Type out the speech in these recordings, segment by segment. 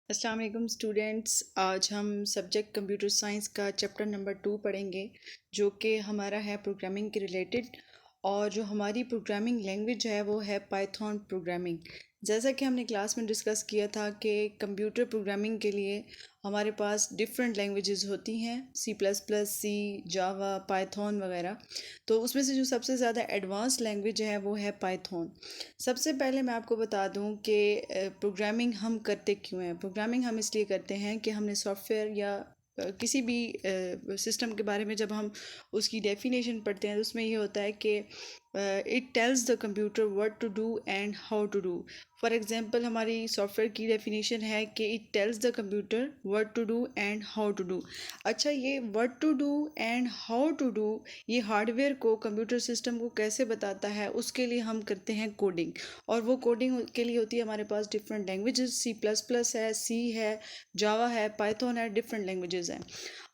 अस्सलाम वालेकुम स्टूडेंट्स। आज हम सब्जेक्ट कंप्यूटर साइंस का चैप्टर नंबर 2 पढ़ेंगे, जो कि हमारा है प्रोग्रामिंग के रिलेटेड। और जो हमारी प्रोग्रामिंग लैंग्वेज है वो है पाइथन प्रोग्रामिंग। जैसा कि हमने क्लास में डिस्कस किया था कि कंप्यूटर प्रोग्रामिंग के लिए हमारे पास डिफरेंट लैंग्वेजेस होती हैं, सी प्लस प्लस, सी, जावा, पाइथन वगैरह। तो उसमें से जो सबसे ज़्यादा एडवांस लैंग्वेज है वो है पाइथन। सबसे पहले मैं आपको बता दूं कि प्रोग्रामिंग हम करते क्यों हैं। प्रोग्रामिंग हम इसलिए करते हैं कि हमने सॉफ्टवेयर या किसी भी सिस्टम के बारे में जब हम उसकी डेफिनेशन पढ़ते हैं तो उसमें ये होता है कि it tells the computer what to do and how to do. For example हमारी सॉफ्टवेयर की डेफिनेशन है कि it tells the computer what to do and how to do. अच्छा, ये what to do and how to do ये hardware को, computer system को कैसे बताता है, उसके लिए हम करते हैं कोडिंग। और वो कोडिंग के लिए होती है हमारे पास different languages, C plus plus है, सी है, जावा है, पाइथन है, डिफरेंट लैंग्वेजेस हैं।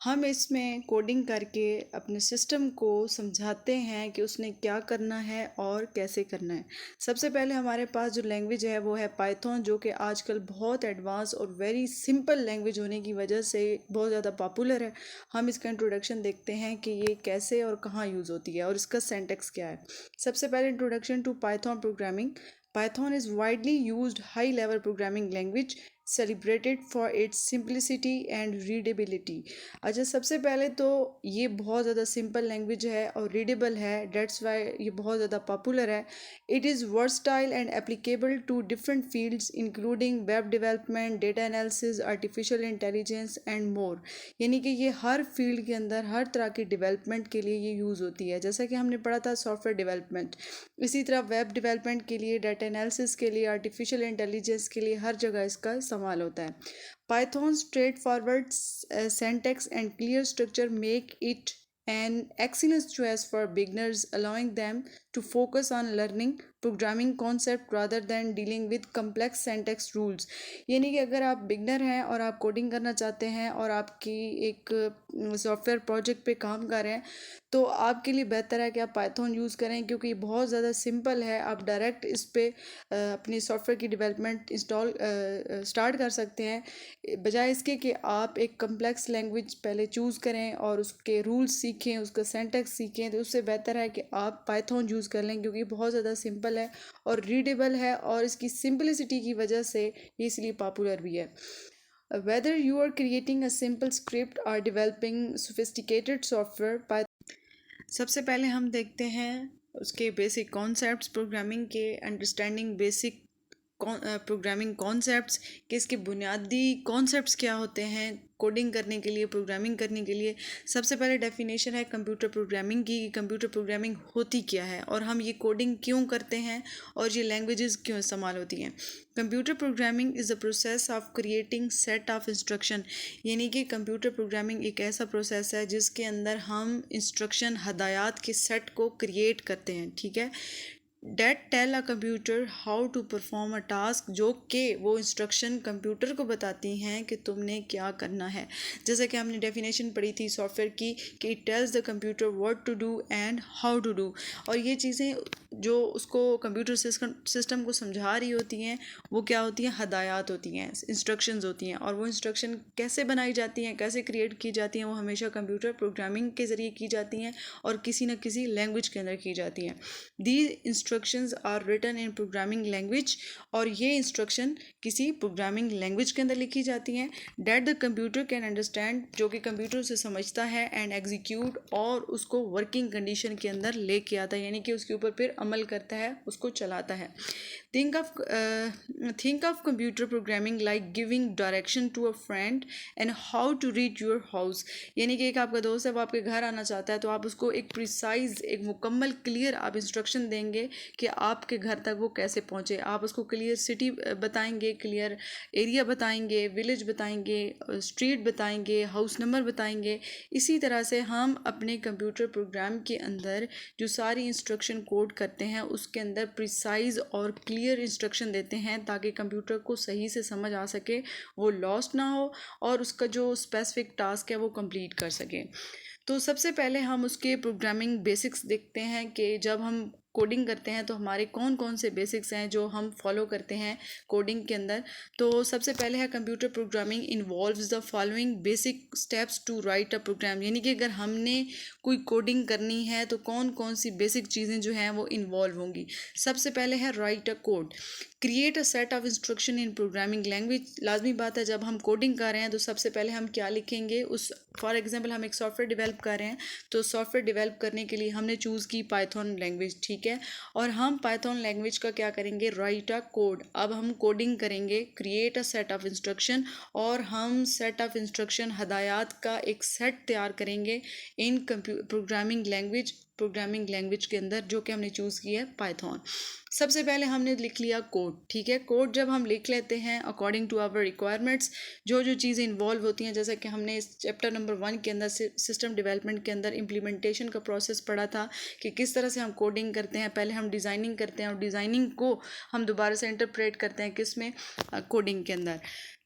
हम इसमें कोडिंग करके अपने सिस्टम को समझाते हैं कि उसने क्या करना है और कैसे करना है। सबसे पहले हमारे पास जो लैंग्वेज है वो है पाइथन, जो कि आजकल बहुत एडवांस और वेरी सिंपल लैंग्वेज होने की वजह से बहुत ज़्यादा पॉपुलर है। हम इसका इंट्रोडक्शन देखते हैं कि ये कैसे और कहाँ यूज़ होती है और इसका सिंटैक्स क्या है। सबसे पहले introduction to Python programming. Python is widely used high-level programming language celebrated for its simplicity and readability। अच्छा, सबसे पहले तो ये बहुत ज़्यादा सिंपल लैंग्वेज है और रीडेबल है, डेट्स वाई ये बहुत ज़्यादा पॉपुलर है। It is versatile and applicable to different fields including web development, data analysis, artificial intelligence and more. यानी कि ये हर फील्ड के अंदर हर तरह की डेवलपमेंट के लिए ये यूज़ होती है। जैसा कि हमने पढ़ा था सॉफ्टवेयर डेवलपमेंट, इसी तरह वेब डेवलपमेंट के लिए, डाटा एनालिसिस के लिए, आर्टिफिशियल इंटेलिजेंस के लिए हर जगह इसका इस्तेमाल होता है। Python straight forward syntax and clear structure make it an excellent choice for beginners, allowing them to focus on learning programming concept rather than dealing with complex syntax rules। यानी कि अगर आप बिगनर हैं और आप कोडिंग करना चाहते हैं और आपकी एक सॉफ्टवेयर प्रोजेक्ट पे काम कर रहे हैं, तो आपके लिए बेहतर है कि आप पाइथन यूज़ करें, क्योंकि ये बहुत ज़्यादा सिंपल है। आप डायरेक्ट इस पे अपनी सॉफ्टवेयर की डेवलपमेंट इंस्टॉल स्टार्ट कर सकते हैं, बजाय इसके कि आप एक कम्प्लेक्स लैंग्वेज पहले चूज़ करें और उसके रूल्स सीखें, उसका सिंटैक्स सीखें। तो उससे बेहतर है कि आप पाइथन यूज़ कर लें, क्योंकि बहुत ज़्यादा सिंपल है और रीडेबल है, और इसकी सिंपलिसिटी की वजह से ये इसलिए पॉपुलर भी है। Whether you are creating a simple script or developing sophisticated software, सबसे पहले हम देखते हैं उसके बेसिक कॉन्सेप्ट्स प्रोग्रामिंग के, अंडरस्टैंडिंग बेसिक प्रोग्रामिंग कॉन्सेप्ट्स, कि इसके बुनियादी कॉन्सेप्ट्स क्या होते हैं कोडिंग करने के लिए, प्रोग्रामिंग करने के लिए। सबसे पहले डेफिनेशन है कंप्यूटर प्रोग्रामिंग की, कंप्यूटर प्रोग्रामिंग होती क्या है और हम ये कोडिंग क्यों करते हैं और ये लैंग्वेजेस क्यों इस्तेमाल होती हैं। Computer programming is the process of creating set of instruction. यानी कि कंप्यूटर प्रोग्रामिंग एक ऐसा प्रोसेस है जिसके अंदर हम इंस्ट्रक्शन, हदायत के सेट को क्रिएट करते हैं, ठीक है। That tell a computer how to perform a task, जो कि वो इंस्ट्रक्शन कंप्यूटर को बताती हैं कि तुमने क्या करना है। जैसे कि हमने डेफिनेशन पढ़ी थी सॉफ्टवेयर की कि it tells the computer what to do and how to do. और ये चीज़ें जो उसको कंप्यूटर सिस्टम को समझा रही होती हैं वो क्या होती हैं, हदायत होती हैं, इंस्ट्रक्शंस होती हैं। और वो इंस्ट्रक्शन कैसे बनाई जाती हैं, कैसे क्रिएट की जाती हैं, वो हमेशा कंप्यूटर प्रोग्रामिंग के ज़रिए की जाती हैं और किसी न किसी लैंग्वेज के अंदर की जाती हैं। These instructions are written in programming language, और ये इंस्ट्रक्शन किसी प्रोग्रामिंग लैंग्वेज के अंदर लिखी जाती हैं। That the computer can understand, जो कि कंप्यूटर उसे समझता है, एंड एग्जीक्यूट, और उसको वर्किंग कंडीशन के अंदर लेके आता है, यानी कि उसके ऊपर फिर अमल करता है, उसको चलाता है। think of think of computer programming like giving direction to a friend and how to reach your house। यानी कि एक आपका दोस्त है, वो आपके घर आना चाहता है, तो आप उसको एक प्रिसाइज, एक मुकम्मल क्लियर आप इंस्ट्रक्शन देंगे कि आपके घर तक वो कैसे पहुँचे। आप उसको क्लियर सिटी बताएंगे, क्लियर एरिया बताएंगे, विलेज बताएंगे, स्ट्रीट बताएंगे, हाउस नंबर बताएंगे। इसी तरह से हम अपने कंप्यूटर प्रोग्राम के अंदर जो सारी इंस्ट्रक्शन कोड करते हैं उसके अंदर प्रिसाइज और क्लियर इंस्ट्रक्शन देते हैं, ताकि कंप्यूटर को सही से समझ आ सके, वो लॉस्ट ना हो और उसका जो स्पेसिफिक टास्क है वो कंप्लीट कर सके। तो सबसे पहले हम उसके प्रोग्रामिंग बेसिक्स देखते हैं कि जब हम कोडिंग करते हैं तो हमारे कौन कौन से बेसिक्स हैं जो हम फॉलो करते हैं कोडिंग के अंदर। तो सबसे पहले है computer programming involves the following basic steps to write a program, यानी कि अगर हमने कोई कोडिंग करनी है तो कौन कौन सी बेसिक चीज़ें जो हैं वो इन्वॉल्व होंगी। सबसे पहले है right a code, create a set of instruction in programming language. लाजमी बात है, जब हम कोडिंग कर रहे हैं तो सबसे पहले हम क्या लिखेंगे, उस फॉर एग्जांपल हम एक सॉफ्टवेयर डेवलप कर रहे हैं तो सॉफ्टवेयर डेवलप करने के लिए हमने चूज़ की पाइथन लैंग्वेज, ठीक है। और हम पाइथन लैंग्वेज का क्या करेंगे, राइट अ कोड। अब हम कोडिंग करेंगे, create a set of instruction, और हम सेट ऑफ इंस्ट्रक्शन हदायत का एक सेट तैयार करेंगे इन प्रोग्रामिंग लैंग्वेज के अंदर, जो कि हमने चूज़ किया है पाइथन। सबसे पहले हमने लिख लिया कोड, ठीक है। कोड जब हम लिख लेते हैं अकॉर्डिंग टू आवर रिक्वायरमेंट्स, जो जो चीज़ें इन्वॉल्व होती हैं, जैसा कि हमने इस चैप्टर नंबर 1 के अंदर सिस्टम डेवलपमेंट के अंदर इम्प्लीमेंटेशन का प्रोसेस पढ़ा था कि किस तरह से हम कोडिंग करते हैं। पहले हम डिज़ाइनिंग करते हैं और डिज़ाइनिंग को हम दोबारा से इंटरप्रेट करते हैं किस में, कोडिंग के अंदर।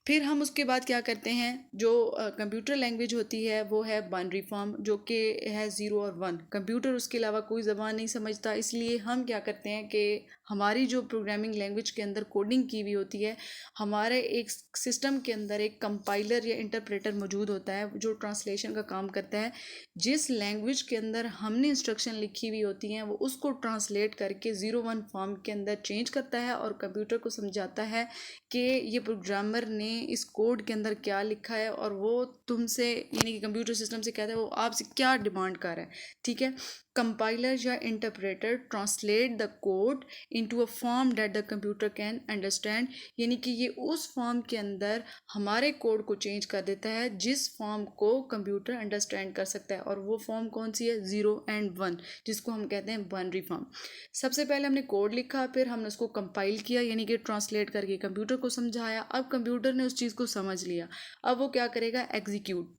फिर हम उसके बाद क्या करते हैं, जो कंप्यूटर लैंग्वेज होती है वो है बाइनरी फॉर्म, जो कि है 0 और 1। कंप्यूटर उसके अलावा कोई ज़बान नहीं समझता, इसलिए हम क्या करते हैं कि हमारी जो प्रोग्रामिंग लैंग्वेज के अंदर कोडिंग की हुई होती है, हमारे एक सिस्टम के अंदर एक कंपाइलर या इंटरप्रेटर मौजूद होता है जो ट्रांसलेशन का काम करता है। जिस लैंग्वेज के अंदर हमने इंस्ट्रक्शन लिखी हुई होती हैं वो उसको ट्रांसलेट करके 0-1 फॉर्म के अंदर चेंज करता है और कंप्यूटर को समझाता है कि ये प्रोग्रामर ने इस कोड के अंदर क्या लिखा है, और वो तुमसे यानी कि कंप्यूटर सिस्टम से कहता है वो आपसे क्या डिमांड कर रहा है, ठीक है। कंपाइलर या interpreter translate the code into a form that the computer can understand, यानी कि ये उस फॉर्म के अंदर हमारे कोड को चेंज कर देता है जिस फॉर्म को कंप्यूटर अंडरस्टैंड कर सकता है। और वो फॉर्म कौन सी है, 0 and 1, जिसको हम कहते हैं बाइनरी फॉर्म। सबसे पहले हमने कोड लिखा, फिर हमने उसको कंपाइल किया यानी कि ट्रांसलेट करके कंप्यूटर को समझाया। अब कंप्यूटर ने उस चीज़ को समझ लिया, अब वो क्या करेगा, execute,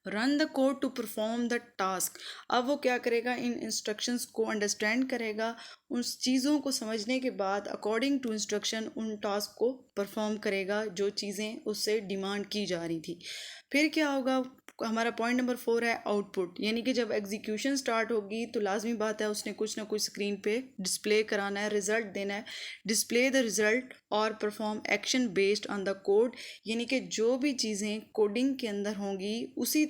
run the code to perform the task. अब वो क्या करेगा, इन इंस्ट्रक्शंस को अंडरस्टैंड करेगा, उस चीज़ों को समझने के बाद अकॉर्डिंग टू इंस्ट्रक्शन उन टास्क को परफॉर्म करेगा जो चीज़ें उससे डिमांड की जा रही थी। फिर क्या होगा, हमारा पॉइंट नंबर 4 है आउटपुट, यानी कि जब एग्जीक्यूशन स्टार्ट होगी तो लाजमी बात है उसने कुछ ना कुछ स्क्रीन पे डिस्प्ले कराना है, रिजल्ट देना है। डिस्प्ले द रिजल्ट और perform action based on the code, यानी कि जो भी चीज़ें कोडिंग के अंदर होंगी उसी।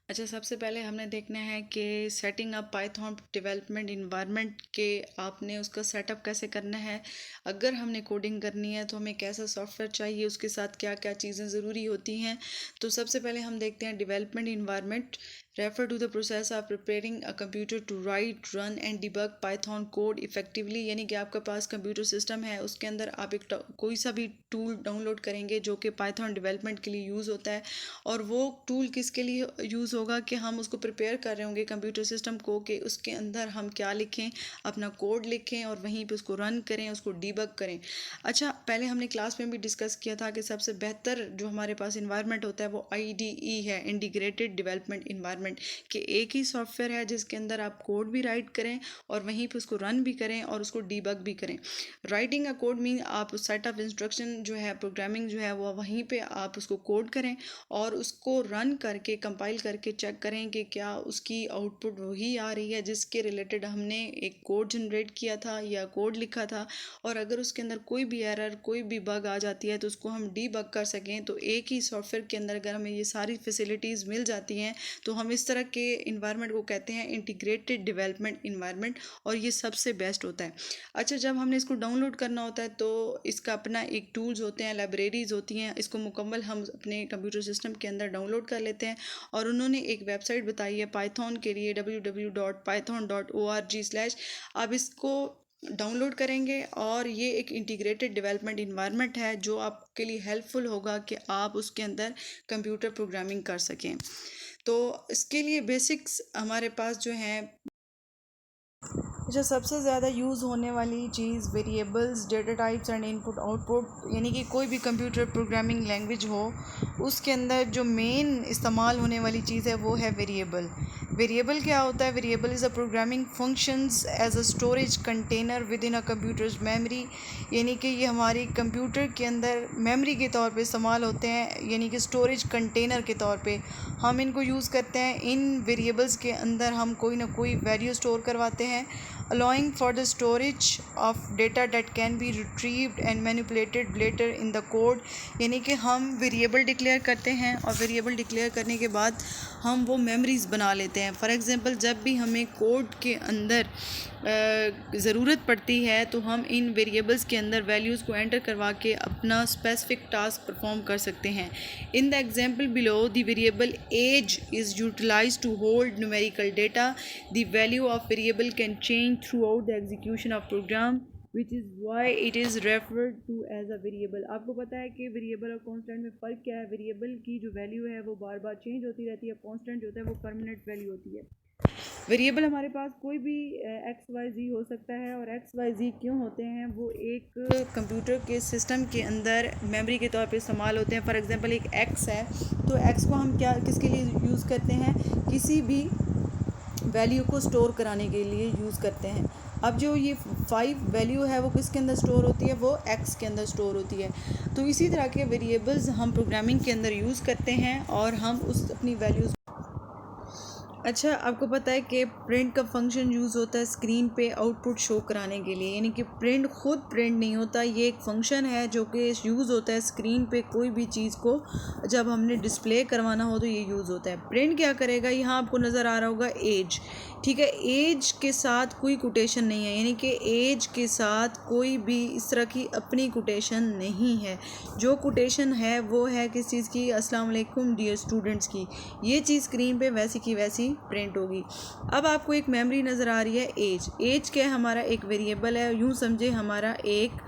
अच्छा, सबसे पहले हमने देखना है कि setting up Python development environment के आपने उसका सेटअप कैसे करना है। अगर हमने कोडिंग करनी है तो हमें कैसा सॉफ्टवेयर चाहिए, उसके साथ क्या क्या चीज़ें ज़रूरी होती हैं। तो सबसे पहले हम देखते हैं development environment refer to the process of preparing a computer to write, run and debug Python code effectively, यानी कि आपके पास कंप्यूटर सिस्टम है, उसके अंदर आप एक कोई सा भी टूल डाउनलोड करेंगे जो कि पाइथन डेवलपमेंट के लिए यूज़ होता है। और वो टूल किसके लिए यूज़ होगा कि हम उसको प्रिपेयर कर रहे होंगे कंप्यूटर सिस्टम को, कि उसके अंदर हम क्या लिखें, अपना कोड लिखें और वहीं पे उसको रन करें, उसको डीबग करें। अच्छा, पहले हमने क्लास में भी डिस्कस किया था कि सबसे बेहतर जो हमारे पास इन्वायरमेंट होता है वो IDE है, इंटीग्रेटेड डेवलपमेंट इन्वायरमेंट, कि एक ही सॉफ्टवेयर है जिसके अंदर आप कोड भी राइट करें और वहीं पे उसको रन भी करें और उसको डीबग भी करें। राइटिंग अ कोड मीन आप सेट ऑफ इंस्ट्रक्शन जो है, प्रोग्रामिंग जो है वो वहीं पे आप उसको कोड करें और उसको रन करके कंपाइल करके चेक करें कि क्या उसकी आउटपुट वही आ रही है जिसके रिलेटेड हमने एक कोड जनरेट किया था या कोड लिखा था। और अगर उसके अंदर कोई भी एरर, कोई भी बग आ जाती है तो उसको हम डीबग कर सकें। तो एक ही सॉफ्टवेयर के अंदर अगर हमें ये सारी फैसिलिटीज़ मिल जाती हैं तो हम इस तरह के इन्वायरमेंट को कहते हैं इंटीग्रेटेड डेवलपमेंट इन्वायरमेंट, और ये सबसे बेस्ट होता है। अच्छा, जब हमने इसको डाउनलोड करना होता है तो इसका अपना एक टूल्स होते हैं, लाइब्रेरीज़ होती हैं, इसको मुकम्मल हम अपने कंप्यूटर सिस्टम के अंदर डाउनलोड कर लेते हैं। और उन्होंने एक वेबसाइट बताई है पाइथन के लिए, www.python.org/। आप इसको डाउनलोड करेंगे और ये एक इंटीग्रेटेड डेवलपमेंट इन्वायरमेंट है जो आपके लिए हेल्पफुल होगा कि आप उसके अंदर कंप्यूटर प्रोग्रामिंग कर सकें। तो इसके लिए बेसिक्स हमारे पास जो हैं, जो सबसे ज़्यादा यूज़ होने वाली चीज़ variables, data types and input output, यानी कि कोई भी कंप्यूटर प्रोग्रामिंग लैंग्वेज हो उसके अंदर जो मेन इस्तेमाल होने वाली चीज़ है वो है वेरिएबल। वेरिएबल क्या होता है? Variable is a programming functions as a storage container within a computer's memory, यानी कि ये हमारी कंप्यूटर के अंदर मेमोरी के तौर पे इस्तेमाल होते हैं, यानी कि स्टोरेज कंटेनर के तौर पे हम इनको यूज़ करते हैं। इन वेरिएबल्स के अंदर हम कोई ना कोई वैल्यू स्टोर करवाते हैं, allowing for the storage of data that can be retrieved and manipulated later in the code, यानी कि हम वेरिएबल डिक्लेयर करते हैं और वेरिएबल डिक्लेयर करने के बाद हम वो मेमोरीज़ बना लेते हैं। फॉर एग्ज़ाम्पल जब भी हमें कोड के अंदर ज़रूरत पड़ती है तो हम इन वेरिएबल्स के अंदर वैल्यूज़ को एंटर करवा के अपना स्पेसिफिक टास्क परफॉर्म कर सकते हैं। In the example below the variable age is utilized to hold numerical data. The value of variable can change throughout the execution of program which is why it is referred to as a variable. आपको पता है कि variable और constant में फ़र्क क्या है? Variable की जो वैल्यू है वो बार बार चेंज होती रहती है, कॉन्स्टेंट जो होता है वो परमानेंट वैल्यू होती है। वेरिएबल हमारे पास कोई भी एक्स वाई जी हो सकता है, और एक्स वाई जी क्यों होते हैं? वो एक कंप्यूटर के सिस्टम के अंदर मेमोरी के तौर पे इस्तेमाल होते हैं। फॉर एग्जांपल एक एक्स है, तो एक्स को हम क्या किसके लिए यूज़ करते हैं? किसी भी वैल्यू को स्टोर कराने के लिए यूज़ करते हैं। अब जो ये 5 वैल्यू है वो किसके अंदर स्टोर होती है? वो एक्स के अंदर स्टोर होती है। तो इसी तरह के वेरिएबल्स हम प्रोग्रामिंग के अंदर यूज़ करते हैं और हम उस अपनी वैल्यूज़। अच्छा, आपको पता है कि प्रिंट का फंक्शन यूज़ होता है स्क्रीन पे आउटपुट शो कराने के लिए, यानी कि प्रिंट खुद प्रिंट नहीं होता, ये एक फंक्शन है जो कि यूज़ होता है स्क्रीन पे कोई भी चीज़ को जब हमने डिस्प्ले करवाना हो तो ये यूज़ होता है। प्रिंट क्या करेगा? यहाँ आपको नज़र आ रहा होगा एज, ठीक है। एज के साथ कोई कोटेशन नहीं है, यानी कि एज के साथ कोई भी इस तरह की अपनी कोटेशन नहीं है। जो कोटेशन है वो है किस चीज़ की? अस्सलाम वालेकुम डियर स्टूडेंट्स की। ये चीज़ स्क्रीन पे वैसी की वैसी प्रिंट होगी। अब आपको एक मेमोरी नज़र आ रही है एज। एज क्या है? हमारा एक वेरिएबल है, यूँ समझे हमारा एक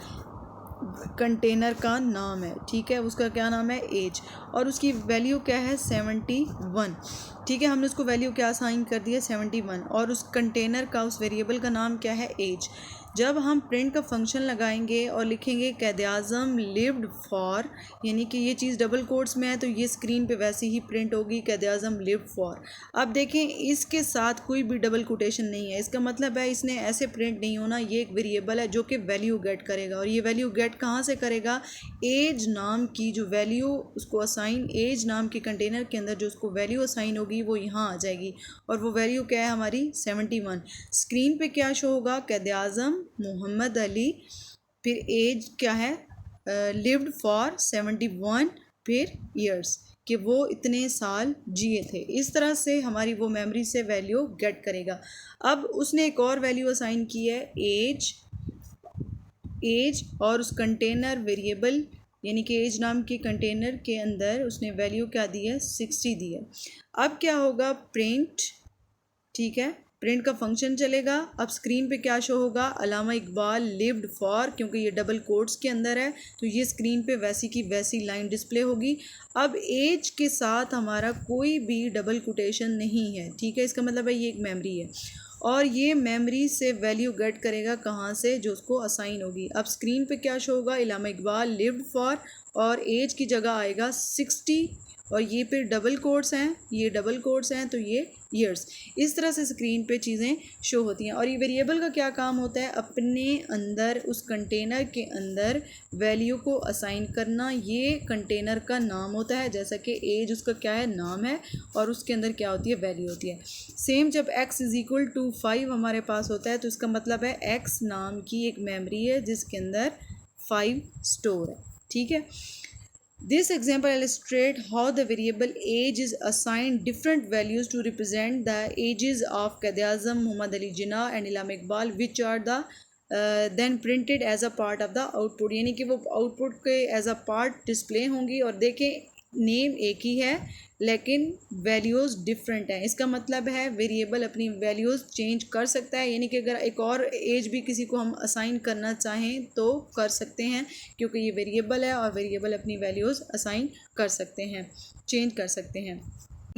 कंटेनर का नाम है, ठीक है। उसका क्या नाम है? एज। और उसकी वैल्यू क्या है? 71, ठीक है। हमने उसको वैल्यू क्या असाइन कर दी है? 71। और उस कंटेनर का, उस वेरिएबल का नाम क्या है? एज। जब हम प्रिंट का फंक्शन लगाएंगे और लिखेंगे कैद-ए-आज़म लिव्ड फॉर, यानी कि ये चीज़ डबल कोट्स में है तो ये स्क्रीन पे वैसी ही प्रिंट होगी, कैद-ए-आज़म लिव्ड फॉर। अब देखें इसके साथ कोई भी डबल कोटेशन नहीं है, इसका मतलब है इसने ऐसे प्रिंट नहीं होना। ये एक वेरिएबल है जो कि वैल्यू गेट करेगा, और ये वैल्यू गेट कहाँ से करेगा? एज नाम की जो वैल्यू उसको असाइन, एज नाम के कंटेनर के अंदर जो उसको वैल्यू असाइन होगी वो यहाँ आ जाएगी, और वो वैल्यू क्या है हमारी? 71। स्क्रीन पे क्या शो होगा? कैद-ए-आज़म मोहम्मद अली, फिर एज क्या है? लिव्ड फॉर 71, फिर ईयर्स, कि वो इतने साल जिए थे। इस तरह से हमारी वो मेमोरी से वैल्यू गेट करेगा। अब उसने एक और वैल्यू असाइन की है एज, और उस कंटेनर वेरिएबल यानी कि एज नाम के कंटेनर के अंदर उसने वैल्यू क्या दी है? 60 दी है। अब क्या होगा? प्रिंट, ठीक है, प्रिंट का फंक्शन चलेगा। अब स्क्रीन पे क्या शो होगा? अल्लामा इकबाल लिव्ड फॉर, क्योंकि ये डबल कोट्स के अंदर है तो ये स्क्रीन पे वैसी की वैसी लाइन डिस्प्ले होगी। अब एज के साथ हमारा कोई भी डबल कोटेशन नहीं है, ठीक है। इसका मतलब है ये एक मेमोरी है, और ये मेमोरी से वैल्यू गेट करेगा कहाँ से? जो उसको असाइन होगी। अब स्क्रीन पे क्या शो होगा? अल्लामा इकबाल लिव्ड फॉर, और एज की जगह आएगा 60, और ये फिर डबल कोट्स हैं, ये डबल कोट्स हैं तो ये ईयर्स। इस तरह से स्क्रीन पे चीज़ें शो होती हैं। और ये वेरिएबल का क्या काम होता है? अपने अंदर, उस कंटेनर के अंदर वैल्यू को असाइन करना। ये कंटेनर का नाम होता है, जैसा कि एज उसका क्या है? नाम है, और उसके अंदर क्या होती है? वैल्यू होती है। सेम जब x इज़ इक्वल टू 5 हमारे पास होता है तो इसका मतलब है x नाम की एक मेमोरी है जिसके अंदर 5 स्टोर है, ठीक है। This example illustrates how the variable age is assigned different values to represent the ages of Quaid-e-Azam, Muhammad Ali Jinnah and Allama Iqbal, which are the then printed as a part of the output, यानी कि वो output के as a part display होंगी। और देखें name एक ही है लेकिन वैल्यूज़ डिफरेंट हैं। इसका मतलब है वेरिएबल अपनी वैल्यूज़ चेंज कर सकता है, यानी कि अगर एक और एज भी किसी को हम असाइन करना चाहें तो कर सकते हैं, क्योंकि ये वेरिएबल है और वेरिएबल अपनी वैल्यूज़ असाइन कर सकते हैं, चेंज कर सकते हैं।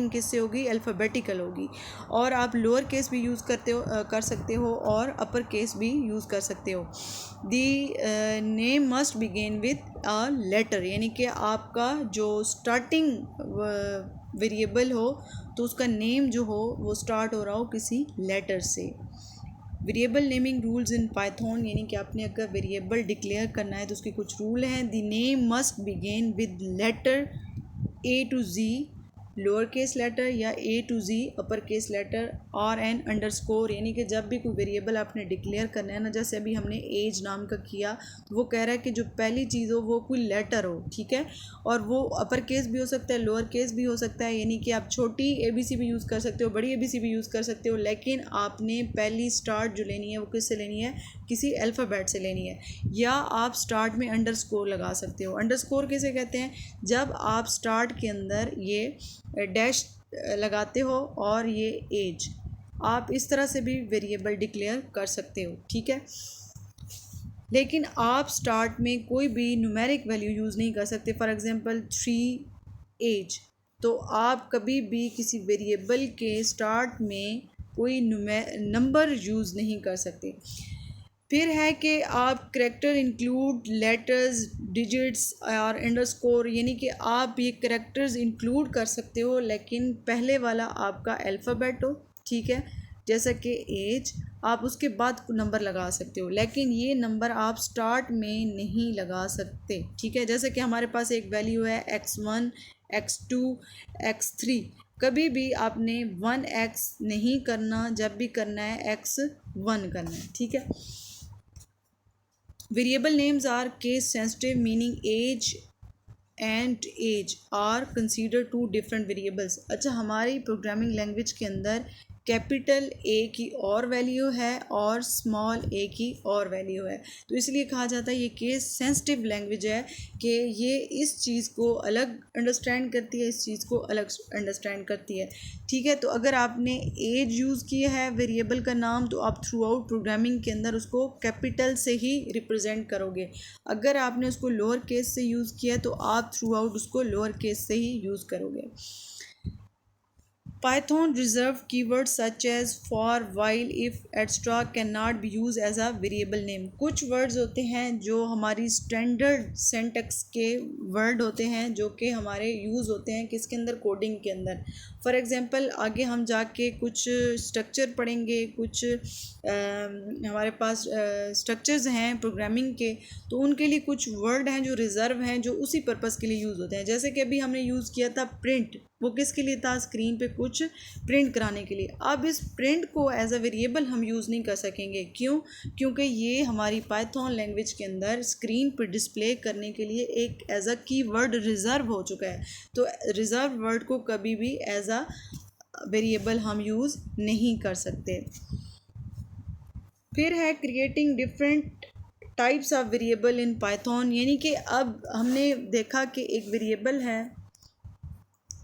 किससे होगी? अल्फ़ाबेटिकल होगी। और आप लोअर केस भी यूज़ कर सकते हो और अपर केस भी यूज़ कर सकते हो। The name must begin with a letter, यानी कि आपका जो स्टार्टिंग वेरिएबल हो तो उसका नेम जो हो वो स्टार्ट हो रहा हो किसी लेटर से। Variable naming rules in Python, यानी कि आपने अगर वेरिएबल डिक्लेयर करना है तो उसके कुछ रूल हैं। The name must begin with letter A to Z lower case letter या A to Z upper case letter और एन अंडरस्कोर, यानी कि जब भी कोई वेरिएबल आपने डिक्लेयर करना है ना, जैसे अभी हमने एज नाम का किया तो वो कह रहा है कि जो पहली चीज़ हो वो कोई लेटर हो, ठीक है, और वो अपर केस भी हो सकता है, लोअर केस भी हो सकता है, यानी कि आप छोटी ABC भी यूज़ कर सकते हो, बड़ी ABC भी यूज़ कर सकते हो, लेकिन आपने पहली स्टार्ट जो लेनी है वो किससे लेनी है, किसी अल्फ़ाबेट से लेनी है। या आप स्टार्ट में अंडरस्कोर लगा सकते हो। अंडरस्कोर किसे कहते हैं, जब आप स्टार्ट के अंदर ये डैश लगाते हो और ये एज, आप इस तरह से भी वेरिएबल डिक्लेयर कर सकते हो, ठीक है। लेकिन आप स्टार्ट में कोई भी न्यूमेरिक वैल्यू यूज़ नहीं कर सकते। फॉर एग्जांपल 3 एज, तो आप कभी भी किसी वेरिएबल के स्टार्ट में कोई नंबर यूज़ नहीं कर सकते। फिर है कि आप करैक्टर इंक्लूड लेटर्स, डिजिट्स और अंडरस्कोर, यानी कि आप ये करैक्टर्स इंक्लूड कर सकते हो लेकिन पहले वाला आपका अल्फ़ाबेट हो, ठीक है, जैसा कि एज, आप उसके बाद नंबर लगा सकते हो, लेकिन ये नंबर आप स्टार्ट में नहीं लगा सकते, ठीक है। जैसे कि हमारे पास एक वैल्यू है x1, x2, x3, कभी भी आपने 1x नहीं करना, जब भी करना है x1 करना है, ठीक है। Variable names are case sensitive, meaning age and age are considered two different variables। अच्छा, हमारी प्रोग्रामिंग लैंग्वेज के अंदर कैपिटल ए की और वैल्यू है और स्मॉल ए की और वैल्यू है, तो इसलिए कहा जाता है ये केस सेंसिटिव लैंग्वेज है कि ये इस चीज़ को अलग अंडरस्टैंड करती है, इस चीज़ को अलग अंडरस्टैंड करती है, ठीक है। तो अगर आपने एज यूज़ किया है वेरिएबल का नाम, तो आप थ्रू आउट प्रोग्रामिंग के अंदर उसको कैपिटल से ही रिप्रेजेंट करोगे। अगर आपने उसको लोअर केस से यूज़ किया है तो आप थ्रू आउट उसको लोअर केस से ही यूज़ करोगे। Python reserved keywords such as for, while, if, etc. cannot be used as a variable name। कुछ वर्ड्स होते हैं जो हमारी स्टैंडर्ड सिंटैक्स के वर्ड होते हैं जो कि हमारे यूज़ होते हैं किसके अंदर, कोडिंग के अंदर। फॉर एग्ज़ाम्पल आगे हम जाके कुछ स्ट्रक्चर पढ़ेंगे, कुछ हमारे पास स्ट्रक्चर्स हैं प्रोग्रामिंग के, तो उनके लिए कुछ वर्ड हैं जो रिज़र्व हैं, जो उसी पर्पज़ के लिए यूज़ होते हैं। जैसे कि अभी हमने यूज़ किया था प्रिंट, वो किसके लिए था, स्क्रीन पे कुछ प्रिंट कराने के लिए। अब इस प्रिंट को एज अ वेरिएबल हम यूज़ नहीं कर सकेंगे, क्यों, क्योंकि ये हमारी पाइथन लैंग्वेज के अंदर स्क्रीन पर डिस्प्ले करने के लिए एक एज अ कीवर्ड रिज़र्व हो चुका है। तो रिज़र्व वर्ड को कभी भी एज अ वेरिएबल हम यूज़ नहीं कर सकते। फिर है creating different types of variable in Python, यानी कि अब हमने देखा कि एक वेरिएबल है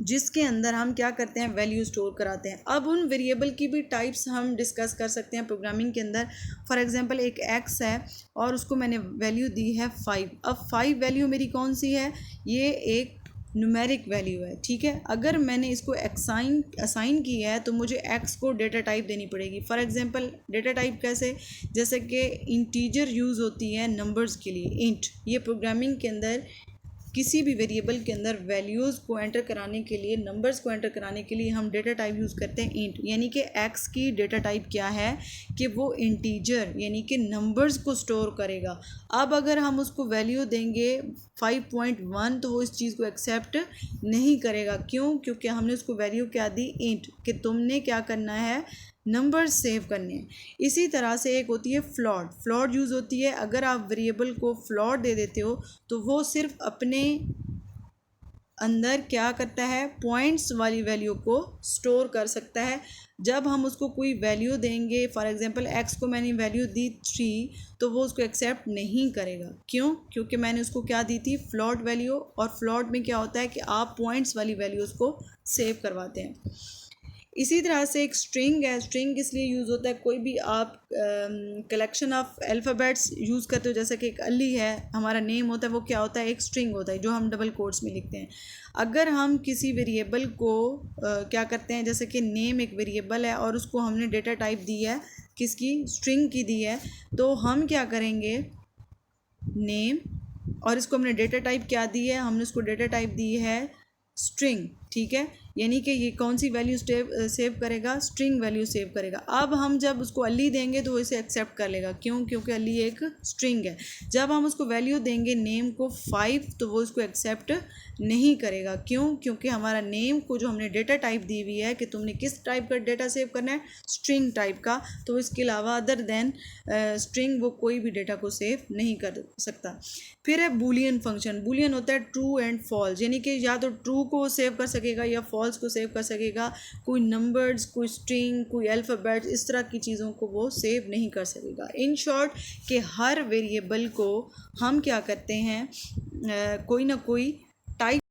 जिसके अंदर हम क्या करते हैं, वैल्यू स्टोर कराते हैं। अब उन वेरिएबल की भी टाइप्स हम डिस्कस कर सकते हैं प्रोग्रामिंग के अंदर। फॉर एग्जांपल एक x है और उसको मैंने वैल्यू दी है 5। अब 5 वैल्यू मेरी कौन सी है, ये एक न्यूमेरिक वैल्यू है, ठीक है। अगर मैंने इसको असाइन किया है तो मुझे x को डेटा टाइप देनी पड़ेगी। फॉर एग्जांपल डेटा टाइप कैसे, जैसे कि इंटीजर यूज़ होती है नंबर्स के लिए, इंट। ये प्रोग्रामिंग के अंदर किसी भी वेरिएबल के अंदर वैल्यूज़ को एंटर कराने के लिए, नंबर्स को एंटर कराने के लिए हम डेटा टाइप यूज़ करते हैं इंट, यानी कि x की डेटा टाइप क्या है कि वो इंटीजर यानी कि नंबर्स को स्टोर करेगा। अब अगर हम उसको वैल्यू देंगे 5.1 तो वो इस चीज़ को एक्सेप्ट नहीं करेगा, क्यों, क्योंकि हमने उसको वैल्यू क्या दी, इंट, कि तुमने क्या करना है, नंबर सेव करने हैं। इसी तरह से एक होती है फ्लोट यूज़ होती है। अगर आप वेरिएबल को फ्लोट दे देते हो तो वो सिर्फ अपने अंदर क्या करता है, पॉइंट्स वाली वैल्यू को स्टोर कर सकता है। जब हम उसको कोई वैल्यू देंगे, फॉर एग्जांपल x को मैंने वैल्यू दी 3, तो वो उसको एक्सेप्ट नहीं करेगा, क्यों, क्योंकि मैंने उसको क्या दी थी, फ्लोट वैल्यू। और फ्लोट में क्या होता है कि आप पॉइंट्स वाली वैल्यूज़ को सेव करवाते हैं। इसी तरह से एक स्ट्रिंग है। स्ट्रिंग इसलिए यूज़ होता है, कोई भी आप कलेक्शन ऑफ अल्फ़ाबेट्स यूज़ करते हो, जैसे कि एक अली है, हमारा नेम होता है, वो क्या होता है, एक स्ट्रिंग होता है जो हम डबल कोट्स में लिखते हैं। अगर हम किसी वेरिएबल को क्या करते हैं, जैसे कि नेम एक वेरिएबल है और उसको हमने डेटा टाइप दी है, किसकी, स्ट्रिंग की दी है, तो हम क्या करेंगे, नेम, और इसको हमने डेटा टाइप क्या दी है, हमने उसको डेटा टाइप दी है स्ट्रिंग। ठीक है, यानी कि ये कौन सी वैल्यू सेव करेगा, स्ट्रिंग वैल्यू सेव करेगा। अब हम जब उसको अली देंगे तो वो इसे एक्सेप्ट कर लेगा, क्यों, क्योंकि अली एक स्ट्रिंग है। जब हम उसको वैल्यू देंगे नेम को 5 तो वो उसको एक्सेप्ट नहीं करेगा, क्यों, क्योंकि हमारा नेम को जो हमने डेटा टाइप दी हुई है कि तुमने किस टाइप का डेटा सेव करना है, स्ट्रिंग टाइप का, तो इसके अलावा अदर देन स्ट्रिंग वो कोई भी डेटा को सेव नहीं कर सकता। फिर है बूलियन फंक्शन। बूलियन होता है ट्रू एंड फॉल्स, यानी कि या तो ट्रू को सेव कर सकेगा या फॉल्स को सेव कर सकेगा। कोई नंबर्स, कोई स्ट्रिंग, कोई अल्फ़ाबेट्स, इस तरह की चीज़ों को वो सेव नहीं कर सकेगा। इन शॉर्ट कि हर वेरिएबल को हम क्या करते हैं, कोई ना कोई टाइप